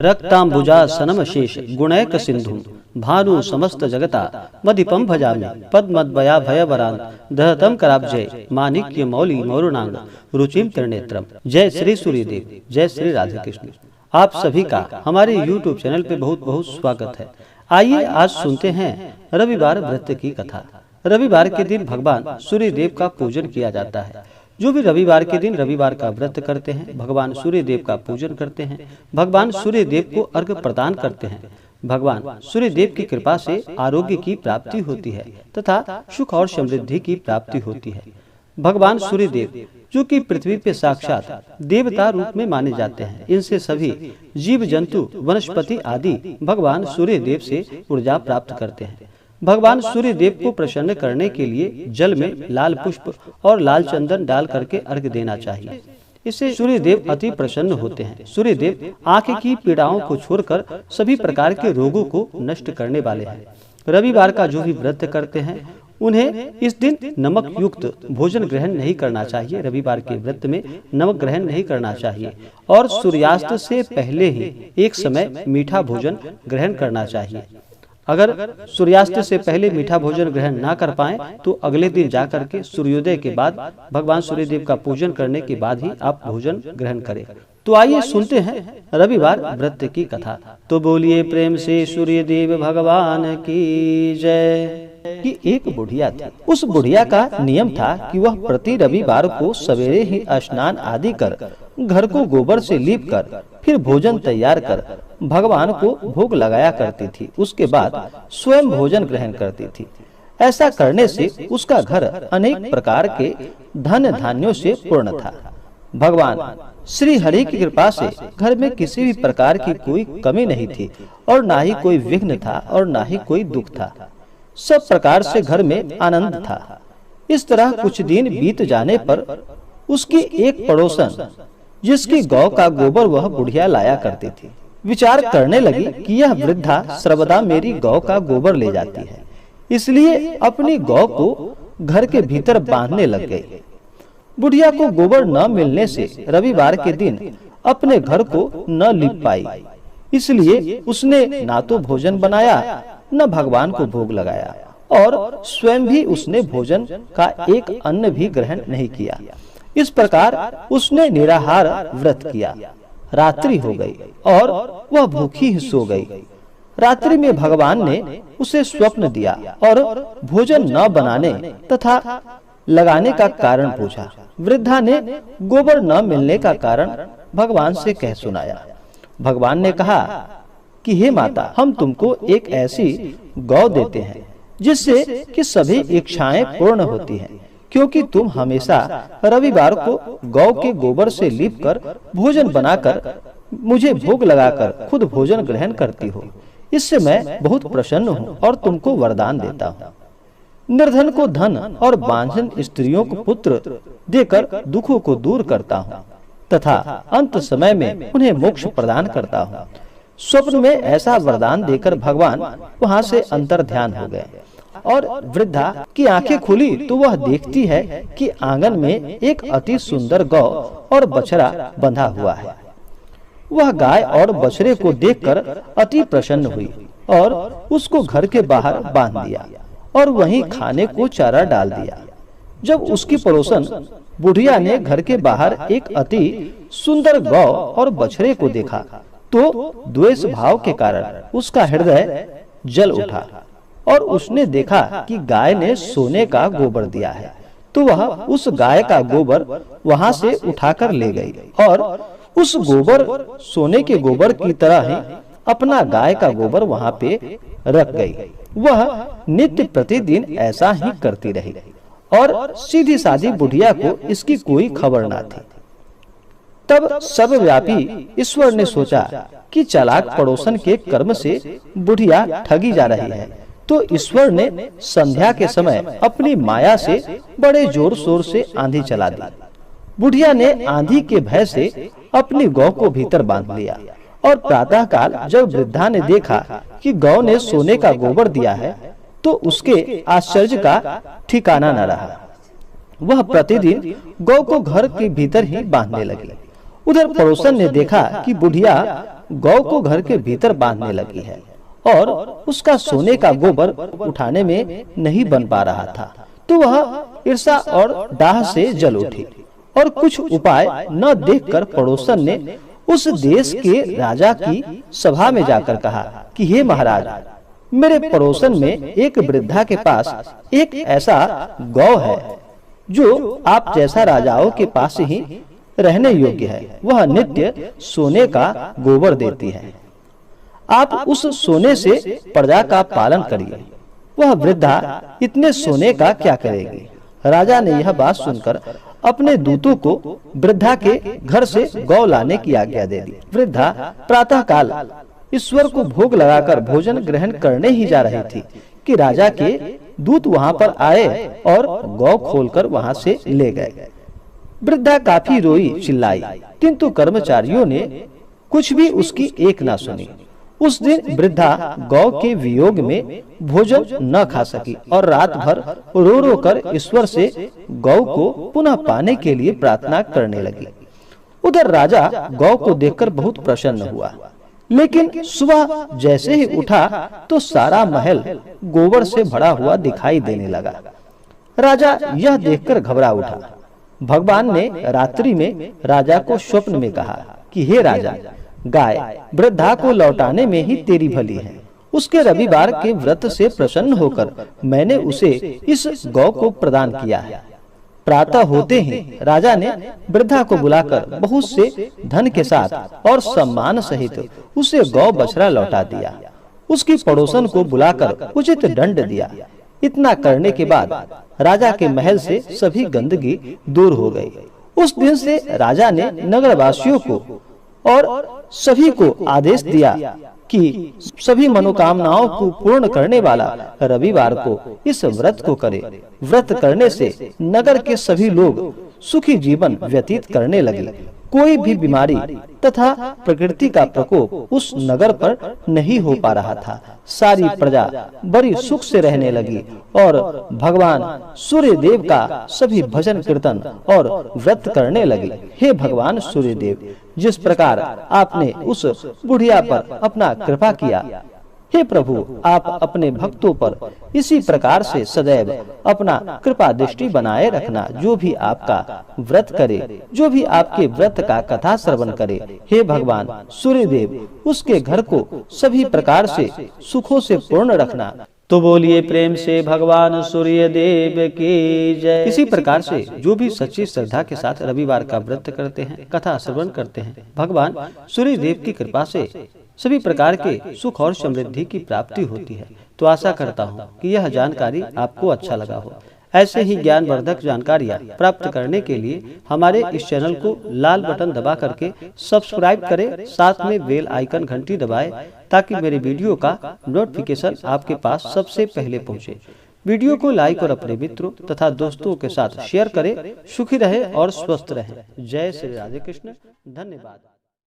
रक्तांबुजासनम शेष गुणैक सिंधु भानु समस्त जगता मदिपम भजामि पद्मद्वया भयवरान दहतम कराब्जय माणिक्य मौली मौरुणांग रुचिम त्रिनेत्रम। जय श्री सूर्यदेव, जय श्री राधे कृष्ण। आप सभी का हमारे YouTube चैनल पे बहुत बहुत स्वागत है। आइए आज सुनते हैं रविवार व्रत की कथा। रविवार के दिन भगवान सूर्य देव का पूजन किया जाता है। जो भी रविवार के दिन रविवार का व्रत करते हैं, भगवान सूर्य देव का पूजन करते हैं, भगवान सूर्य देव को अर्घ्य प्रदान करते हैं। भगवान सूर्य देव की कृपा से आरोग्य की प्राप्ति होती है तथा सुख और समृद्धि की प्राप्ति होती है। भगवान सूर्य देव जो कि पृथ्वी पे साक्षात देवता रूप में माने जाते हैं, इनसे सभी जीव जंतु वनस्पति आदि भगवान सूर्य देव से ऊर्जा प्राप्त करते हैं। भगवान सूर्य देव को प्रसन्न करने के लिए जल में लाल पुष्प और लाल चंदन डाल करके अर्घ्य देना चाहिए। इससे सूर्य देव अति प्रसन्न होते हैं। सूर्य देव आंख की पीड़ाओं को छोड़कर सभी प्रकार के रोगों को नष्ट करने वाले हैं। रविवार का जो भी व्रत करते हैं उन्हें इस दिन नमक युक्त भोजन ग्रहण नहीं करना चाहिए। रविवार के व्रत में नमक ग्रहण नहीं करना चाहिए और सूर्यास्त से पहले ही एक समय मीठा भोजन ग्रहण करना चाहिए। अगर सूर्यास्त से पहले मीठा भोजन ग्रहण ना कर पाए तो अगले दिन जाकर के सूर्योदय के बाद भगवान सूर्य देव का पूजन करने के बाद ही आप भोजन ग्रहण करें। तो आइए सुनते हैं रविवार व्रत की कथा। तो बोलिए प्रेम से सूर्य देव भगवान की जय। कि एक बुढ़िया थी। उस बुढ़िया का नियम था कि वह प्रति रविवार को सवेरे ही स्नान आदि कर घर को गोबर से लीप कर फिर भोजन तैयार कर भगवान को भोग लगाया करती थी। उसके बाद स्वयं भोजन ग्रहण करती थी। ऐसा करने से उसका घर अनेक प्रकार के धन धान्यों से पूर्ण था। भगवान श्री हरि की कृपा से घर में किसी भी प्रकार की कोई कमी नहीं थी और ना ही कोई विघ्न था और ना ही कोई दुख था। सब प्रकार से घर में आनंद था। इस तरह कुछ दिन बीत जाने पर उसकी एक पड़ोसन जिसकी गौ का गोबर वह बुढ़िया लाया करती थी, विचार करने लगी कि यह वृद्धा सर्वदा मेरी गौ का गोबर ले जाती है, इसलिए अपनी गौ को घर के भीतर बांधने लग गई। बुढ़िया को गोबर न मिलने से रविवार के दिन अपने घर को न लीप पाई, इसलिए उसने ना तो भोजन बनाया न भगवान को भोग लगाया और स्वयं भी उसने भोजन का एक अन्न भी ग्रहण नहीं किया। इस प्रकार उसने निराहार व्रत किया। रात्रि हो गई और वह भूखी ही सो गई। रात्रि में भगवान ने उसे स्वप्न दिया और भोजन न बनाने तथा लगाने का कारण पूछा। वृद्धा ने गोबर न मिलने का कारण भगवान से कह सुनाया। भगवान ने कहा कि हे माता, हम तुमको एक ऐसी गौ देते हैं जिससे कि सभी इच्छाएं पूर्ण होती हैं, क्योंकि तुम हमेशा रविवार को गौ के गोबर से लीप कर भोजन बनाकर मुझे भोग लगाकर खुद भोजन ग्रहण करती हो। इससे मैं बहुत प्रसन्न हूँ और तुमको वरदान देता हूँ। निर्धन को धन और बांझन स्त्रियों को पुत्र देकर दुखों को दूर करता हूँ तथा अंत समय में उन्हें मोक्ष प्रदान करता हूँ। स्वप्न में ऐसा वरदान देकर भगवान वहाँ से अंतर ध्यान हो गए और वृद्धा की आंखें खुली तो वह देखती है कि आंगन में एक अति सुंदर गौ और बछड़ा बंधा हुआ है। वह गाय और बछड़े को देखकर अति प्रसन्न हुई और उसको घर के बाहर बांध दिया और वहीं खाने को चारा डाल दिया। जब उसकी पड़ोसन बुढ़िया ने घर के बाहर एक अति सुंदर गौ और बछड़े को देखा तो द्वेष भाव के कारण उसका हृदय जल उठा और उसने देखा कि गाय ने सोने का गोबर दिया है, तो वह उस गाय का गोबर वहां से उठाकर ले गई और उस गोबर सोने के गोबर की तरह ही अपना गाय का गोबर वहां पे रख गई। वह नित्य प्रतिदिन ऐसा ही करती रही और सीधी सादी बुढ़िया को इसकी कोई खबर ना थी। तब सर्वव्यापी ईश्वर ने सोचा कि चालाक पड़ोसन के कर्म से बुढ़िया ठगी जा रही है, तो ईश्वर ने संध्या के समय अपनी माया से बड़े जोर शोर से आंधी चला दी। बुढ़िया ने आंधी के भय से अपनी गौ को भीतर बांध लिया और प्रातः काल जब वृद्धा ने देखा कि गौ ने सोने का गोबर दिया है तो उसके आश्चर्य का ठिकाना न रहा। वह प्रतिदिन गौ को घर के भीतर ही बांधने लगी। उधर पड़ोसन ने देखा कि बुढ़िया गौ को घर के भीतर बांधने लगी है और उसका सोने का गोबर उठाने में नहीं बन पा रहा था, तो वह ईर्ष्या और डाह से जल उठी और कुछ उपाय न देखकर पड़ोसन ने उस देश के राजा की सभा में जाकर कहा कि हे महाराज, मेरे पड़ोसन में एक वृद्धा के पास एक ऐसा गौ है जो आप जैसा राजाओं के पास ही रहने योग्य है। वह नित्य सोने का गोबर देती है। आप उस सोने से प्रजा का पालन करिए। वह वृद्धा इतने सोने का क्या करेगी? राजा ने यह बात सुनकर अपने दूतों को वृद्धा के घर से गौ लाने की आज्ञा दे दी। वृद्धा प्रातः काल ईश्वर को भोग लगाकर भोजन ग्रहण करने ही जा रही थी कि राजा के दूत वहां पर आए और गौ खोलकर वहां से ले गए। वृद्धा काफी रोई चिल्लाई, किंतु कर्मचारियों ने कुछ भी उसकी एक ना सुनी। उस दिन वृद्धा गौ के वियोग में भोजन न खा सकी और रात भर रो रो कर ईश्वर से गौ को पुनः पाने के लिए प्रार्थना करने लगी। उधर राजा गौ को देखकर बहुत प्रसन्न हुआ, लेकिन सुबह जैसे ही उठा तो सारा महल गोबर से भरा हुआ दिखाई देने लगा। राजा यह देखकर घबरा उठा। भगवान ने रात्रि में राजा को स्वप्न में कहा कि हे राजा, गाय वृद्धा को लौटाने में ही तेरी भली है। उसके रविवार के व्रत से प्रसन्न होकर मैंने उसे इस गौ को प्रदान किया है। प्रातः होते ही राजा ने वृद्धा को बुलाकर बहुत से धन के साथ और सम्मान सहित उसे गौ बछड़ा लौटा दिया। उसकी पड़ोसन को बुलाकर उचित दंड दिया। इतना करने के बाद राजा के महल से सभी गंदगी दूर हो गई। उस दिन से राजा ने नगरवासियों को और सभी को आदेश दिया कि सभी मनोकामनाओं को पूर्ण करने वाला रविवार को इस व्रत को करे। व्रत करने से नगर के सभी लोग सुखी जीवन व्यतीत करने लगे। कोई भी बीमारी तथा प्रकृति का प्रकोप उस नगर पर नहीं हो पा रहा था। सारी प्रजा बड़ी सुख से रहने लगी और भगवान सूर्य देव का सभी भजन कीर्तन और व्रत करने लगे। हे भगवान सूर्य देव, जिस प्रकार आपने उस बुढ़िया पर अपना कृपा किया, हे प्रभु, आप अपने भक्तों पर इसी प्रकार से सदैव अपना कृपा दृष्टि बनाए रखना। जो भी आपका व्रत करे, जो भी आपके व्रत का कथा श्रवण करे, हे भगवान सूर्य देव, उसके घर को सभी प्रकार से सुखों से पूर्ण रखना। तो बोलिए प्रेम से भगवान सूर्य देव की जय। इसी प्रकार से जो भी सच्ची श्रद्धा के साथ रविवार का व्रत करते हैं, कथा श्रवण करते हैं, भगवान सूर्य देव की कृपा से सभी प्रकार के सुख और समृद्धि की प्राप्ति होती है। तो आशा करता हूँ कि यह जानकारी आपको अच्छा लगा हो। ऐसे ही ज्ञानवर्धक जानकारियाँ प्राप्त करने के लिए हमारे इस चैनल को लाल बटन दबा करके सब्सक्राइब करें, साथ में बेल आइकन घंटी दबाएं ताकि मेरे वीडियो का नोटिफिकेशन आपके पास सबसे पहले पहुंचे। वीडियो को लाइक और अपने मित्रों तथा दोस्तों के साथ शेयर करें। सुखी रहे और स्वस्थ रहे। जय श्री राधे कृष्ण। धन्यवाद।